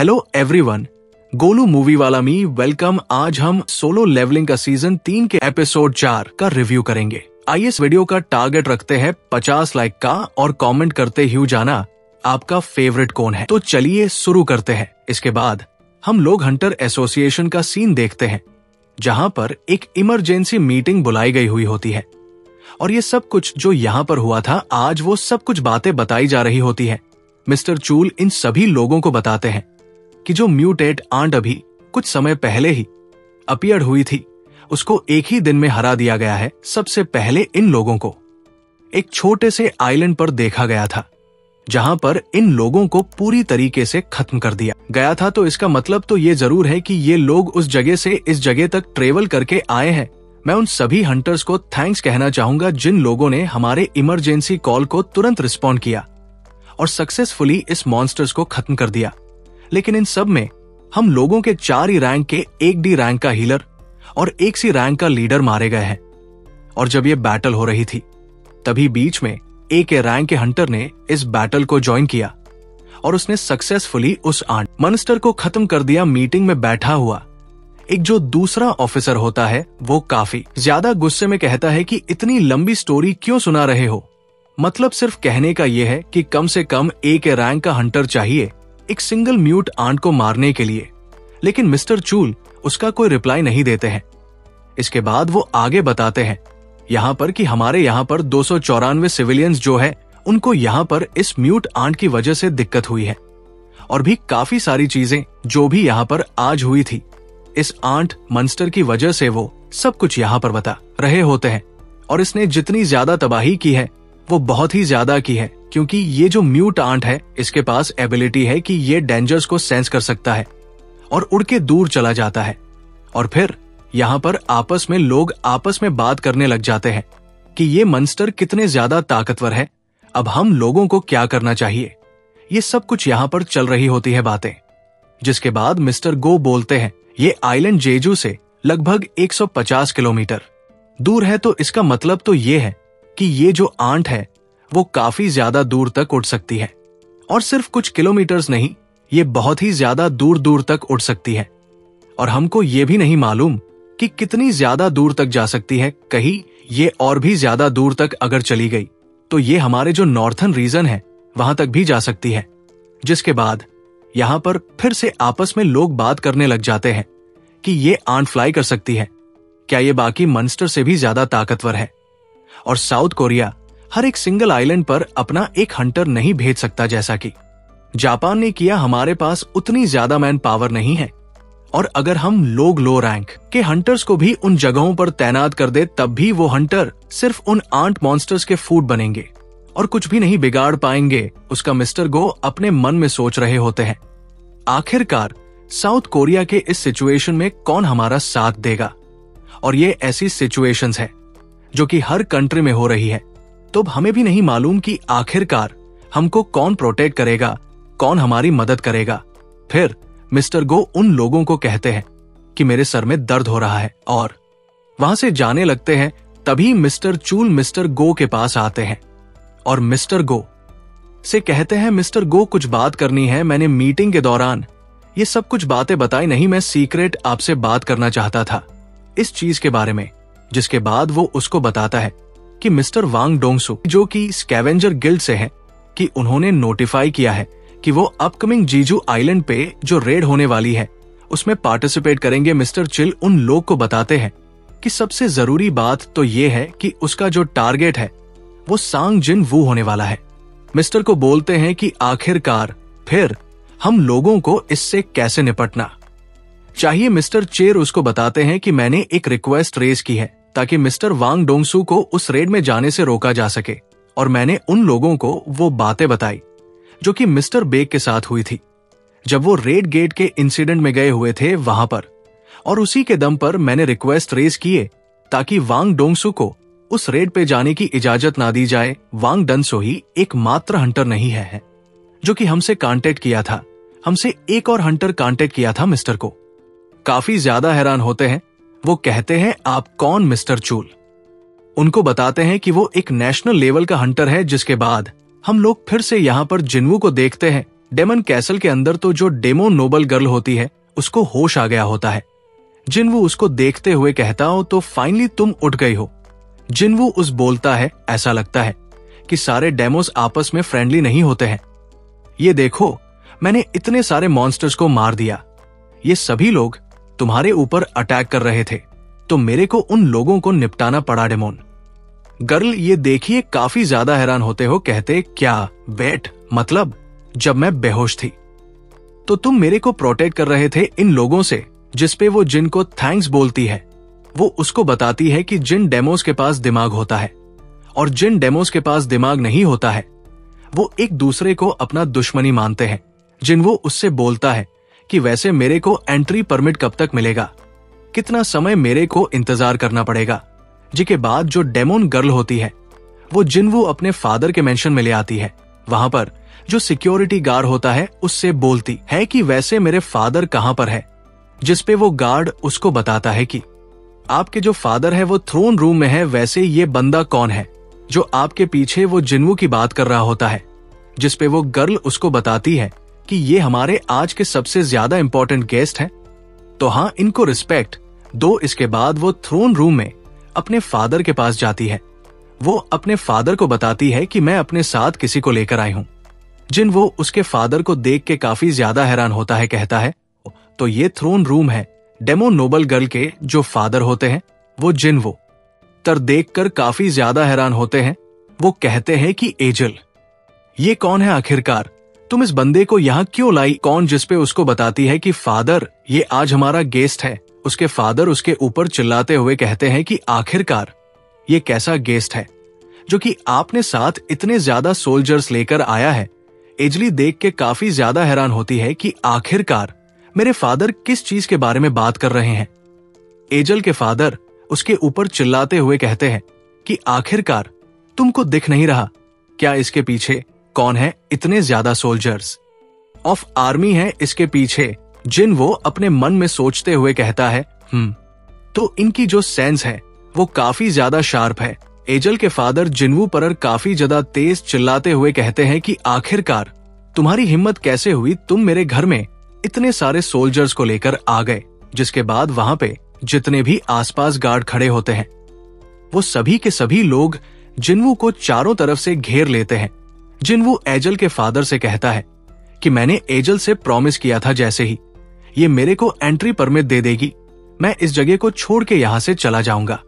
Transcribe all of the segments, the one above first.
Hello everyone, Golu movie वाला me welcome. आज हम सोलो लेवलिंग का सीजन 3 के एपिसोड 4 का रिव्यू करेंगे। आइए इस वीडियो का टारगेट रखते हैं 50 लाइक का और कमेंट करते हुए जाना आपका फेवरेट कौन है। तो चलिए शुरू करते हैं। इसके बाद हम लोग हंटर एसोसिएशन का सीन देखते हैं जहां पर एक इमरजेंसी मीटिंग बुलाई गई हुई होती है और ये सब कुछ जो यहाँ पर हुआ था आज वो सब कुछ बातें बताई जा रही होती है। मिस्टर चूल इन सभी लोगों को बताते हैं कि जो म्यूटेट आंट अभी कुछ समय पहले ही अपीयर्ड हुई थी उसको एक ही दिन में हरा दिया गया है। सबसे पहले इन लोगों को एक छोटे से आइलैंड पर देखा गया था जहां पर इन लोगों को पूरी तरीके से खत्म कर दिया गया था। तो इसका मतलब तो ये जरूर है कि ये लोग उस जगह से इस जगह तक ट्रेवल करके आए हैं। मैं उन सभी हंटर्स को थैंक्स कहना चाहूंगा जिन लोगों ने हमारे इमरजेंसी कॉल को तुरंत रिस्पॉन्ड किया और सक्सेसफुली इस मॉन्स्टर्स को खत्म कर दिया। लेकिन इन सब में हम लोगों के 4 ही रैंक के 1 डी रैंक का हीलर और 1 सी रैंक का लीडर मारे गए हैं। और जब ये बैटल हो रही थी तभी बीच में एक रैंक के हंटर ने इस बैटल को ज्वाइन किया और उसने सक्सेसफुली उस आंट मॉन्स्टर को खत्म कर दिया। मीटिंग में बैठा हुआ एक जो दूसरा ऑफिसर होता है वो काफी ज्यादा गुस्से में कहता है कि इतनी लंबी स्टोरी क्यों सुना रहे हो, मतलब सिर्फ कहने का यह है कि कम से कम एक रैंक का हंटर चाहिए एक सिंगल म्यूट आंट को मारने के लिए। लेकिन मिस्टर चूल उसका कोई रिप्लाई नहीं देते हैं। इसके बाद वो आगे बताते हैं यहाँ पर कि हमारे यहाँ पर 294 सिविलियंस जो है उनको यहाँ पर इस म्यूट आंट की वजह से दिक्कत हुई है और भी काफी सारी चीजें जो भी यहाँ पर आज हुई थी इस आंट मॉन्स्टर की वजह से वो सब कुछ यहाँ पर बता रहे होते हैं। और इसने जितनी ज्यादा तबाही की है वो बहुत ही ज्यादा की है क्योंकि ये जो म्यूट आंट है इसके पास एबिलिटी है कि ये डेंजर्स को सेंस कर सकता है और उड़ के दूर चला जाता है। और फिर यहाँ पर आपस में लोग आपस में बात करने लग जाते हैं कि ये मॉन्स्टर कितने ज्यादा ताकतवर है, अब हम लोगों को क्या करना चाहिए। ये सब कुछ यहाँ पर चल रही होती है बातें। जिसके बाद मिस्टर गो बोलते हैं ये आइलैंड जेजू से लगभग 150 किलोमीटर दूर है। तो इसका मतलब तो ये है कि ये जो आंट है वो काफी ज्यादा दूर तक उड़ सकती है और सिर्फ कुछ किलोमीटर्स नहीं, ये बहुत ही ज्यादा दूर दूर तक उड़ सकती है। और हमको ये भी नहीं मालूम कि कितनी ज्यादा दूर तक जा सकती है। कहीं ये और भी ज्यादा दूर तक अगर चली गई तो ये हमारे जो नॉर्थन रीजन है वहां तक भी जा सकती है। जिसके बाद यहाँ पर फिर से आपस में लोग बात करने लग जाते हैं कि ये आंट फ्लाई कर सकती है, क्या ये बाकी मॉन्स्टर से भी ज्यादा ताकतवर है। और साउथ कोरिया हर एक सिंगल आइलैंड पर अपना एक हंटर नहीं भेज सकता जैसा कि जापान ने किया। हमारे पास उतनी ज्यादा मैन पावर नहीं है और अगर हम लोग लो रैंक के हंटर्स को भी उन जगहों पर तैनात कर दे तब भी वो हंटर सिर्फ उन आंट मॉन्स्टर्स के फूड बनेंगे और कुछ भी नहीं बिगाड़ पाएंगे। उसका मिस्टर गो अपने मन में सोच रहे होते हैं आखिरकार साउथ कोरिया के इस सिचुएशन में कौन हमारा साथ देगा। और ये ऐसी सिचुएशंस है जो कि हर कंट्री में हो रही है। तो हमें भी नहीं मालूम कि आखिरकार हमको कौन प्रोटेक्ट करेगा, कौन हमारी मदद करेगा। फिर मिस्टर गो उन लोगों को कहते हैं कि मेरे सर में दर्द हो रहा है और वहां से जाने लगते हैं। तभी मिस्टर चूल मिस्टर गो के पास आते हैं और मिस्टर गो से कहते हैं मिस्टर गो कुछ बात करनी है। मैंने मीटिंग के दौरान ये सब कुछ बातें बताई नहीं, मैं सीक्रेट आपसे बात करना चाहता था इस चीज के बारे में। जिसके बाद वो उसको बताता है कि मिस्टर वांग डोंगसू जो कि स्कैवेंजर गिल्ड से हैं कि उन्होंने नोटिफाई किया है कि वो अपकमिंग जीजू आइलैंड पे जो रेड होने वाली है उसमें पार्टिसिपेट करेंगे। मिस्टर चिल उन लोग को बताते हैं कि सबसे जरूरी बात तो ये है कि उसका जो टारगेट है वो सांग जिन वू होने वाला है। मिस्टर को बोलते हैं कि आखिरकार फिर हम लोगों को इससे कैसे निपटना चाहिए। मिस्टर चेर उसको बताते हैं कि मैंने एक रिक्वेस्ट रेज की है ताकि मिस्टर वांग डोंगसू को उस रेड में जाने से रोका जा सके। और मैंने उन लोगों को वो बातें बताई जो कि मिस्टर बेक के साथ हुई थी जब वो रेड गेट के इंसिडेंट में गए हुए थे वहां पर। और उसी के दम पर मैंने रिक्वेस्ट रेज किए ताकि वांग डोंगसू को उस रेड पे जाने की इजाजत ना दी जाए। वांग डनसो ही एकमात्र हंटर नहीं है जो कि हमसे कांटेक्ट किया था, हमसे एक और हंटर कांटेक्ट किया था मिस्टर को। काफी ज्यादा हैरान होते हैं। वो कहते हैं आप कौन मिस्टर चूल। उनको बताते हैं कि वो एक नेशनल लेवल का हंटर है। जिसके बाद हम लोग फिर से यहाँ पर जिन्वू को देखते हैं डेमन कैसल के अंदर तो जो डेमो नोबल गर्ल होती है उसको होश आ गया होता है। जिनवू उसको देखते हुए कहता हो तो फाइनली तुम उठ गई हो। जिनवू उस बोलता है, ऐसा लगता है कि सारे डेमोस आपस में फ्रेंडली नहीं होते हैं। ये देखो, मैंने इतने सारे मॉन्स्टर्स को मार दिया। ये सभी लोग तुम्हारे ऊपर अटैक कर रहे थे, तो मेरे को उन लोगों को निपटाना पड़ा डेमोन। गर्ल ये देखिए काफी ज्यादा हैरान होते हो, कहते क्या वेट, मतलब जब मैं बेहोश थी तो तुम मेरे को प्रोटेक्ट कर रहे थे इन लोगों से, जिसपे वो जिन को थैंक्स बोलती है। वो उसको बताती है कि जिन डेमोस के पास दिमाग होता है और जिन डेमोस के पास दिमाग नहीं होता है वो एक दूसरे को अपना दुश्मनी मानते हैं। जिन वो उससे बोलता है कि वैसे मेरे को एंट्री परमिट कब तक मिलेगा, कितना समय मेरे को इंतजार करना पड़ेगा। जिसके बाद जो डेमोन गर्ल होती है वो जिनवू अपने फादर के मेंशन में ले आती है। वहां पर जो सिक्योरिटी गार्ड होता है उससे बोलती है कि वैसे मेरे फादर कहां पर है, जिसपे वो गार्ड उसको बताता है कि आपके जो फादर है वो थ्रोन रूम में है। वैसे ये बंदा कौन है जो आपके पीछे वो जिनवू की बात कर रहा होता है, जिसपे वो गर्ल उसको बताती है कि ये हमारे आज के सबसे ज्यादा इंपॉर्टेंट गेस्ट हैं, तो हाँ इनको रिस्पेक्ट दो। इसके बाद वो थ्रोन रूम में अपने फादर के पास जाती है। वो अपने फादर को बताती है कि मैं अपने साथ किसी को लेकर आई हूं। जिन वो उसके फादर को देख के काफी ज्यादा हैरान होता है, कहता है तो ये थ्रोन रूम है डेमो नोबल गर्ल के जो फादर होते हैं वो जिन वो तर देखकर काफी ज्यादा हैरान होते हैं। वो कहते हैं कि एजल ये कौन है आखिरकार, तुम इस बंदे को यहाँ क्यों लाई? कौन? जिसपे उसको बताती है कि फादर ये आज हमारा गेस्ट है। उसके फादर उसके ऊपर चिल्लाते हुए कहते हैं कि आखिरकार ये कैसा गेस्ट है जो कि आपने साथ इतने ज्यादा सोल्जर्स लेकर आया है। एजली देख के काफी ज्यादा हैरान होती है कि आखिरकार मेरे फादर किस चीज के बारे में बात कर रहे हैं। एजल के फादर उसके ऊपर चिल्लाते हुए कहते हैं कि आखिरकार तुमको दिख नहीं रहा क्या इसके पीछे कौन है? इतने ज्यादा सोल्जर्स ऑफ आर्मी है इसके पीछे। जिन वो अपने मन में सोचते हुए कहता है तो इनकी जो सेंस है वो काफी ज्यादा शार्प है। एजल के फादर जिनवू पर काफी ज्यादा तेज चिल्लाते हुए कहते हैं कि आखिरकार तुम्हारी हिम्मत कैसे हुई, तुम मेरे घर में इतने सारे सोल्जर्स को लेकर आ गए। जिसके बाद वहां पे जितने भी आसपास गार्ड खड़े होते हैं वो सभी के सभी लोग जिनवू को चारों तरफ से घेर लेते हैं। जिनवू एजल के फादर से कहता है कि मैंने एजल से प्रॉमिस किया था जैसे ही ये मेरे को एंट्री परमिट दे देगी मैं इस जगह को छोड़ के यहां से चला जाऊंगा।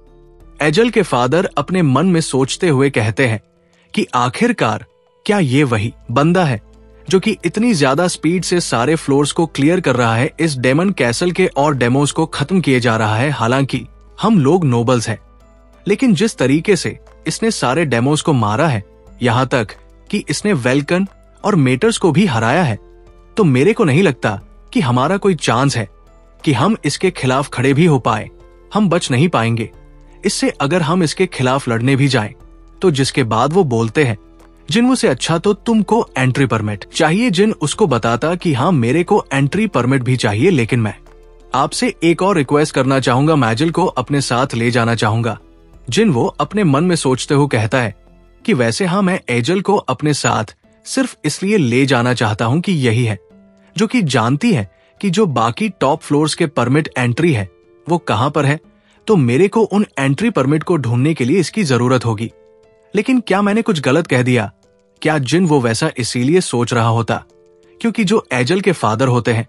एजल के फादर अपने मन में सोचते हुए कहते हैं कि आखिरकार क्या ये वही बंदा है जो कि इतनी ज्यादा स्पीड से सारे फ्लोर्स को क्लियर कर रहा है, इस डेमन कैसल के और डेमोस को खत्म किए जा रहा है। हालांकि हम लोग नोबल्स हैं, लेकिन जिस तरीके से इसने सारे डेमोस को मारा है, यहाँ तक कि इसने वेल्कन और मेटर्स को भी हराया है, तो मेरे को नहीं लगता कि हमारा कोई चांस है कि हम इसके खिलाफ खड़े भी हो पाए। हम बच नहीं पाएंगे इससे अगर हम इसके खिलाफ लड़ने भी जाएं। तो जिसके बाद वो बोलते हैं जिन से अच्छा तो तुमको एंट्री परमिट चाहिए। जिन उसको बताता कि हाँ मेरे को एंट्री परमिट भी चाहिए, लेकिन मैं आपसे एक और रिक्वेस्ट करना चाहूंगा, मैजल को अपने साथ ले जाना चाहूंगा। जिन वो अपने मन में सोचते हुए कहता है कि वैसे हाँ मैं एजल को अपने साथ सिर्फ इसलिए ले जाना चाहता हूँ कि यही है जो कि जानती है कि जो बाकी टॉप फ्लोर्स के परमिट एंट्री है वो कहां पर है, तो मेरे को उन एंट्री परमिट को ढूंढने के लिए इसकी जरूरत होगी। लेकिन क्या मैंने कुछ गलत कह दिया? क्या जिन वो वैसा इसीलिए सोच रहा होता क्योंकि जो एजल के फादर होते हैं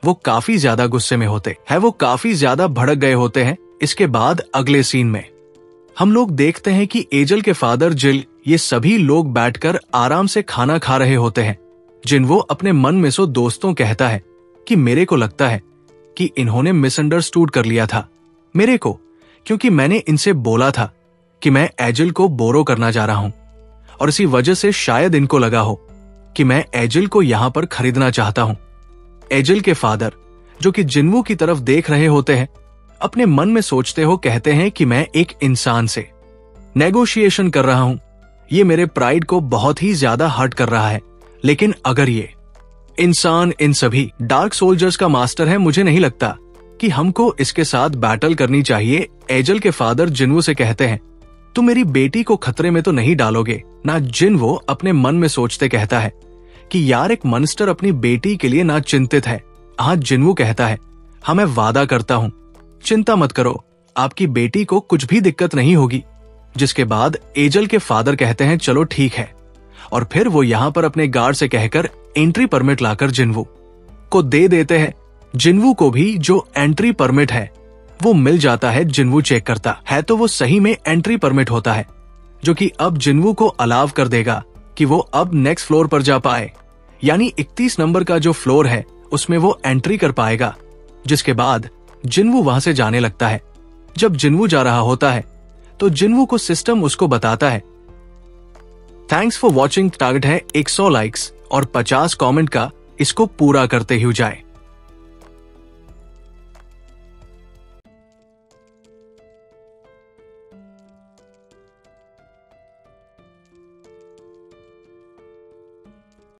वो काफी ज्यादा गुस्से में होते हैं, वो काफी ज्यादा भड़क गए होते हैं। इसके बाद अगले सीन में हम लोग देखते हैं कि एजल के फादर जिल ये सभी लोग बैठकर आराम से खाना खा रहे होते हैं। जिन वो अपने मन में सो दोस्तों कहता है कि मेरे को लगता है कि इन्होंने मिसअंडरस्टूड कर लिया था मेरे को, क्योंकि मैंने इनसे बोला था कि मैं एजल को बोरो करना जा रहा हूं और इसी वजह से शायद इनको लगा हो कि मैं एजल को यहां पर खरीदना चाहता हूं। एजल के फादर जो कि जिनवू की तरफ देख रहे होते हैं अपने मन में सोचते हो कहते हैं कि मैं एक इंसान से नेगोशिएशन कर रहा हूं, ये मेरे प्राइड को बहुत ही ज्यादा हर्ट कर रहा है। लेकिन अगर ये इंसान इन सभी डार्क सोल्जर्स का मास्टर है, मुझे नहीं लगता कि हमको इसके साथ बैटल करनी चाहिए। एजल के फादर जिनवू से कहते हैं तुम मेरी बेटी को खतरे में तो नहीं डालोगे ना? जिन वो अपने मन में सोचते कहता है कि यार एक मॉन्स्टर अपनी बेटी के लिए ना चिंतित है। आज जिन्वू कहता है, हाँ मैं वादा करता हूँ, चिंता मत करो, आपकी बेटी को कुछ भी दिक्कत नहीं होगी। जिसके बाद एजल के फादर कहते हैं चलो ठीक है, और फिर वो यहाँ पर अपने गार्ड से कहकर एंट्री परमिट लाकर जिन्वू को दे देते हैं। जिन्वू को भी जो एंट्री परमिट है वो मिल जाता है। जिन्वू चेक करता है तो वो सही में एंट्री परमिट होता है, जो कि अब जिन्वू को अलाव कर देगा कि वो अब नेक्स्ट फ्लोर पर जा पाए, यानी 31 नंबर का जो फ्लोर है उसमें वो एंट्री कर पाएगा। जिसके बाद जिन्वू वहां से जाने लगता है। जब जिन्वू जा रहा होता है तो जिन्वू को सिस्टम उसको बताता है, थैंक्स फॉर वॉचिंग, टारगेट है 100 लाइक्स और 50 कमेंट का, इसको पूरा करते ही जाए।